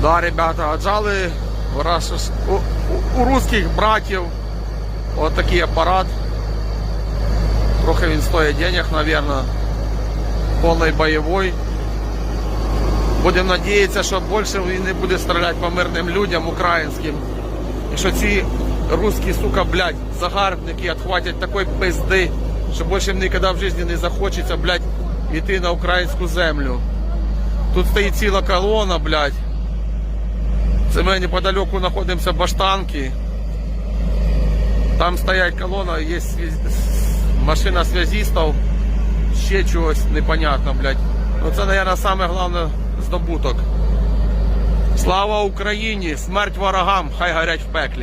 Да, ребята, отжали у русских братів от такий апарат. Трохи він стоїть денег, наверное. Повний бойовий. Будемо надіятися, що більше він не буде стріляти по мирним людям українським. І що ці русські, сука, блядь, загарбники відхватять такої пизди, що більше їм ніколи в житті не захочеться, блядь, йти на українську землю. Тут стоїть ціла колона, блядь. Це ми неподалеку знаходимося в Баштанці. Там стоять колона, є машина зв'язистів, ще чогось непонятно, блядь. Ну це, мабуть, саме головне здобуток. Слава Україні! Смерть ворогам! Хай горять в пеклі!